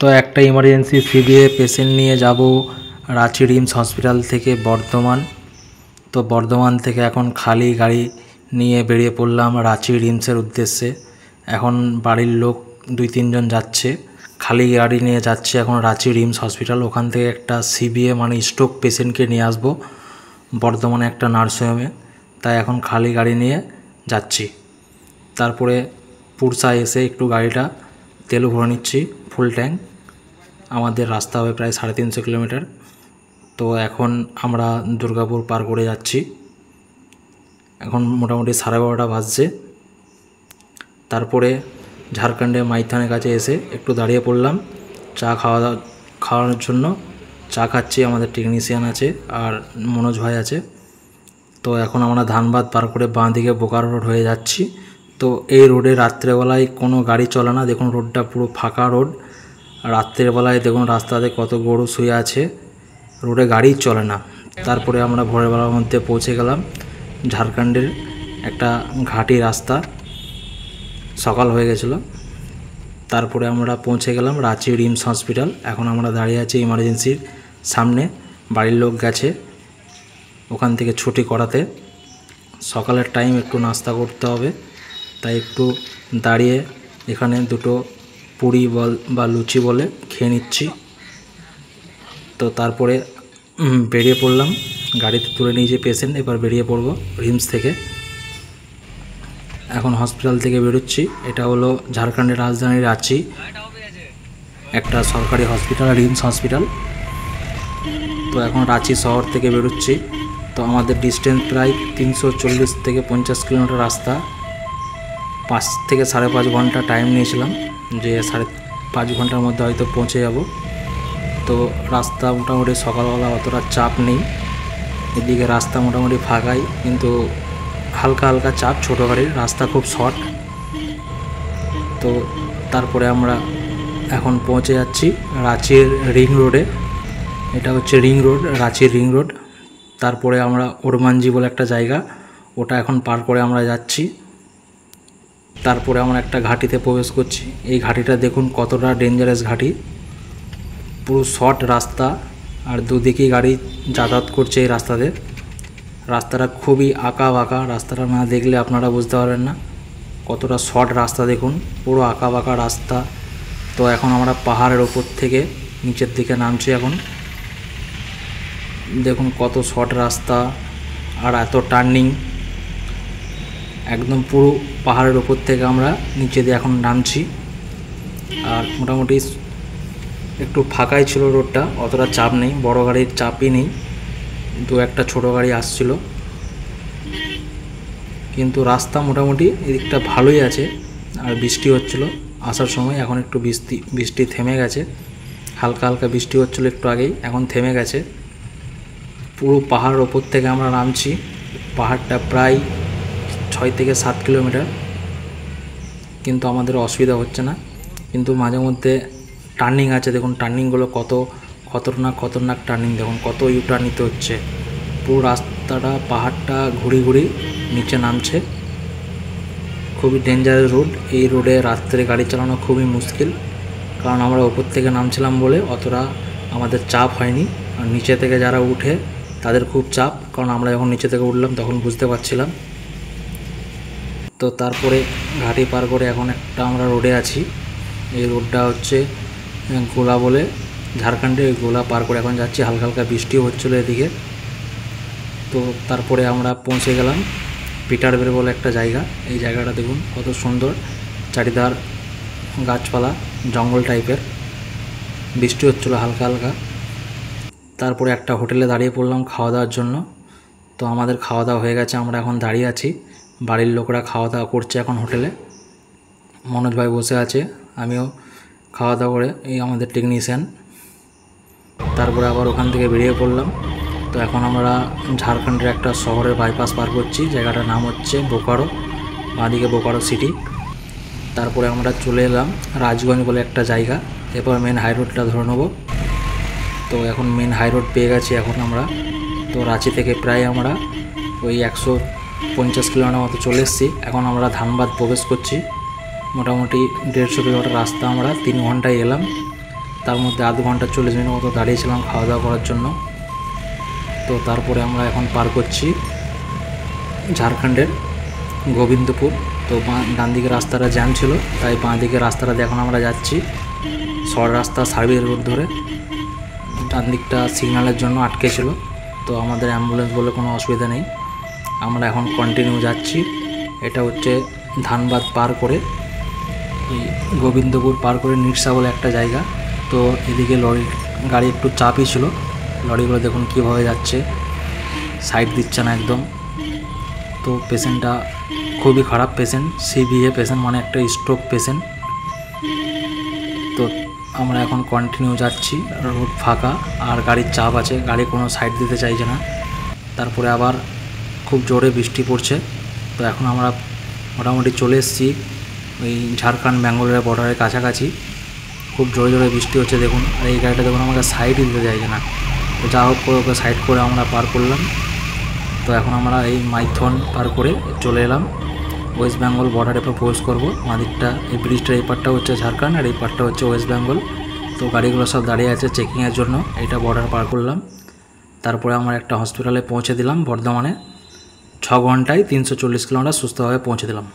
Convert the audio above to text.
তো একটা emergency CBA patient নিয়ে যাব রাঁচি রিমস হসপিটাল থেকে বর্ধমান। তো বর্ধমান থেকে এখন খালি গাড়ি নিয়ে বেরিয়ে পড়লাম রাঁচি রিমসের উদ্দেশ্যে। এখন বাড়ির লোক 2-3 জন যাচ্ছে, খালি গাড়ি নিয়ে যাচ্ছে এখন রাঁচি রিমস হসপিটাল। ওখান থেকে একটা সিবিএ মানে স্ট্রোক পেশেন্টকে নিয়ে আসবো বর্ধমানে একটা নার্সিংহোমে, তাই এখন খালি গাড়ি নিয়ে যাচ্ছি। তারপরে পুরসা এসে একটু গাড়িটা তেল ভরে নিচ্ছি ফুল ট্যাঙ্ক। আমাদের রাস্তা হবে প্রায় 350 কিলোমিটার। তো এখন আমরা দুর্গাপুর পার করে যাচ্ছি। এখন মোটামুটি 12:30 বাজছে। তারপরে ঝাড়খণ্ডে মাইথানের কাছে এসে একটু দাঁড়িয়ে পড়লাম চা খাওয়ানোর জন্য। চা খাচ্ছি, আমাদের টেকনিশিয়ান আছে আর মনোজ ভাই আছে। তো এখন আমরা ধানবাদ পার করে বাঁ দিকে বোকারো রোড হয়ে যাচ্ছি। তো এই রোডে রাত্রেবেলায় কোনো গাড়ি চলে না, দেখুন রোডটা পুরো ফাঁকা রোড। রাত্রেবেলায় দেখুন রাস্তাতে কত গরু শুয়ে আছে, রোডে গাড়ি চলে না। তারপরে আমরা ভোরবেলার মধ্যে পৌঁছে গেলাম ঝাড়খণ্ডের একটা ঘাটি রাস্তা, সকাল হয়ে গেছিলো। তারপরে আমরা পৌঁছে গেলাম রাঁচি রিমস হসপিটাল। এখন আমরা দাঁড়িয়ে আছি ইমার্জেন্সির সামনে, বাড়ির লোক গেছে ওখান থেকে ছুটি করাতে। সকালের টাইম একটু নাস্তা করতে হবে, তাই একটু দাঁড়িয়ে এখানে দুটো পুরি বা লুচি বলে খেয়ে নিচ্ছি। তো তারপরে বেরিয়ে পড়লাম, গাড়িতে তুলে নিয়েছি পেশেন্ট, এবার বেরিয়ে পড়ব রিমস থেকে। এখন হসপিটাল থেকে বেরোচ্ছি। এটা হলো ঝাড়খণ্ডের রাজধানী রাঁচি একটা সরকারি হসপিটাল, রিমস হসপিটাল। তো এখন রাঁচি শহর থেকে বেরোচ্ছি। তো আমাদের ডিস্টেন্স প্রায় 340 থেকে 50 কিলোমিটার রাস্তা। 5 থেকে 5.5 ঘন্টা টাইম নিয়েছিলাম, যে 5.5 ঘন্টার মধ্যে হয়তো পৌঁছে যাব। তো রাস্তা মোটামুটি সকালবেলা অতটা চাপ নেই, এদিকে রাস্তা মোটামুটি ফাঁকাই, কিন্তু হালকা হালকা চাপ ছোটো গাড়ির। রাস্তা খুব শর্ট। তো তারপরে আমরা এখন পৌঁছে যাচ্ছি রাঁচির রিং রোডে। এটা হচ্ছে রিং রোড, রাঁচির রিং রোড। তারপরে আমরা ওরমাঞ্জি বলে একটা জায়গা, ওটা এখন পার করে আমরা যাচ্ছি। তারপরে আমরা একটা ঘাটিতে প্রবেশ করছি। এই ঘাটিটা দেখুন কতটা ডেঞ্জারাস ঘাটি, পুরো শর্ট রাস্তা আর দুদিকেই গাড়ি যাতায়াত করছে এই রাস্তাতে। রাস্তাটা খুবই আঁকা বাঁকা, রাস্তাটা না দেখলে আপনারা বুঝতে পারবেন না কতটা শর্ট রাস্তা। দেখুন পুরো আঁকা বাঁকা রাস্তা। তো এখন আমরা পাহাড়ের ওপর থেকে নিচের দিকে নামছি। এখন দেখুন কত শর্ট রাস্তা আর এত টার্নিং, একদম পুরো পাহাড়ের ওপর থেকে আমরা নিচে দিয়ে এখন নামছি। আর মোটামুটি একটু ফাঁকাই ছিল রোডটা, অতটা চাপ নেই, বড় গাড়ির চাপই নেই। 2-1টা ছোটো গাড়ি আসছিল, কিন্তু রাস্তা মোটামুটি এদিকটা ভালোই আছে। আর বৃষ্টি হচ্ছিল আসার সময়, এখন একটু বৃষ্টি থেমে গেছে। হালকা হালকা বৃষ্টি হচ্ছিল একটু আগেই, এখন থেমে গেছে। পুরো পাহাড়ের ওপর থেকে আমরা নামছি। পাহাড়টা প্রায় 6 থেকে 7 কিলোমিটার, কিন্তু আমাদের অসুবিধা হচ্ছে না। কিন্তু মাঝে মধ্যে টার্নিং আছে, দেখুন টার্নিংগুলো কত খতরনাক টার্নিং। দেখুন কত ইউটার্ন নিতে হচ্ছে। পুরো রাস্তাটা পাহাড়টা ঘুরি নিচে নামছে। খুবই ডেঞ্জারাস রোড। এই রোডে রাত্রে গাড়ি চালানো খুবই মুশকিল, কারণ আমরা ওপর থেকে নামছিলাম বলে অতটা আমাদের চাপ হয়নি। আর নিচে থেকে যারা উঠে তাদের খুব চাপ, কারণ আমরা যখন নিচে থেকে উঠলাম তখন বুঝতে পারছিলাম। তো তারপরে ঘাটি পার করে এখন একটা আমরা রোডে আছি। এই রোডটা হচ্ছে গোলা বলে, ঝাড়খণ্ডে গোলা পার করে এখন যাচ্ছি। হালকা হালকা বৃষ্টিও হচ্ছিলো এদিকে। তো তারপরে আমরা পৌঁছে গেলাম পিটারবের বলে একটা জায়গা। এই জায়গাটা দেখুন কত সুন্দর, চারিধার গাছপালা, জঙ্গল টাইপের। বৃষ্টি হচ্ছিলো হালকা হালকা। তারপরে একটা হোটেলে দাঁড়িয়ে পড়লাম খাওয়া দাওয়ার জন্য। তো আমাদের খাওয়া দাওয়া হয়ে গেছে, আমরা এখন দাঁড়িয়ে আছি। বাড়ির লোকরা খাওয়া দাওয়া করছে এখন হোটেলে। মনোজ ভাই বসে আছে, আমিও খাওয়া দাওয়া করে, এই আমাদের টেকনিশিয়ান। তারপরে আবার ওখান থেকে বেরিয়ে পড়লাম। তো এখন আমরা ঝাড়খণ্ডের একটা শহরের বাইপাস পার করছি, জায়গাটার নাম হচ্ছে বোকারো, বাঁদিকে বোকারো সিটি। তারপরে আমরা চলে এলাম রাজগঞ্জ বলে একটা জায়গা। এরপর মেন হাই রোডটা ধরে নেব। তো এখন মেন হাই রোড পেয়ে গেছি এখন আমরা। তো রাঁচি থেকে প্রায় আমরা ওই 150 কিলোমিটার মতো চলে এসেছি। এখন আমরা ধানবাদ প্রবেশ করছি। মোটামুটি 150 কিলোমিটার রাস্তা আমরা 3 ঘন্টায় এলাম। তার মধ্যে আধ ঘন্টা 40 মিনিট মতো দাঁড়িয়েছিলাম খাওয়া দাওয়া করার জন্য। তো তারপরে আমরা এখন পার করছি ঝাড়খণ্ডের গোবিন্দপুর। তো ডান দিকে রাস্তাটা জ্যাম ছিল, তাই বাঁ দিকে রাস্তাটা দিয়ে এখন আমরা যাচ্ছি শর্ট রাস্তা সার্ভিস রোড ধরে। ডান দিকটা সিগন্যালের জন্য আটকে ছিল, তো আমাদের অ্যাম্বুলেন্স বলে কোনো অসুবিধা নেই, আমরা এখন কন্টিনিউ যাচ্ছি। এটা হচ্ছে ধানবাদ পার করে এই গোবিন্দপুর পার করে নিরসা বলে একটা জায়গা। তো এদিকে গাড়ি একটু চাপই ছিল, লরিগুলো দেখুন কীভাবে যাচ্ছে, সাইড দিচ্ছে না একদম। তো পেশেন্টটা খুবই খারাপ পেশেন্ট, সিভিএ পেশেন্ট, মানে একটা স্ট্রোক পেশেন্ট। তো আমরা এখন কন্টিনিউ যাচ্ছি, রোড ফাঁকা আর গাড়ির চাপ আছে, গাড়ি কোনো সাইড দিতে চাইছে না। তারপরে আবার খুব জোরে বৃষ্টি পড়ছে। তো এখন আমরা মোটামুটি চলে এসেছি ওই ঝাড়খণ্ড ব্যাঙ্গালোরের বর্ডারের কাছাকাছি। খুব জোরে জোরে বৃষ্টি হচ্ছে দেখুন, আর এই গাড়িটা দেখুন আমাকে সাইডই দিতে চাইছে না। তো যা হোক করে ওকে সাইড করে আমরা পার করলাম। তো এখন আমরা এই মাইথন পার করে চলে এলাম ওয়েস্ট বেঙ্গল বর্ডারে প্রবেশ করবো। আমাদিকটা এই ব্রিজটার এই পারটা হচ্ছে ঝাড়খণ্ড আর এই পারটা হচ্ছে ওয়েস্ট বেঙ্গল। তো গাড়িগুলো সব দাঁড়িয়ে আছে চেকিংয়ের জন্য। এইটা বর্ডার পার করলাম, তারপরে আমরা একটা হসপিটালে পৌঁছে দিলাম বর্ধমানে। 6 ঘন্টায় 340 কিলোমিটার সুস্থভাবে পৌঁছে দিলাম।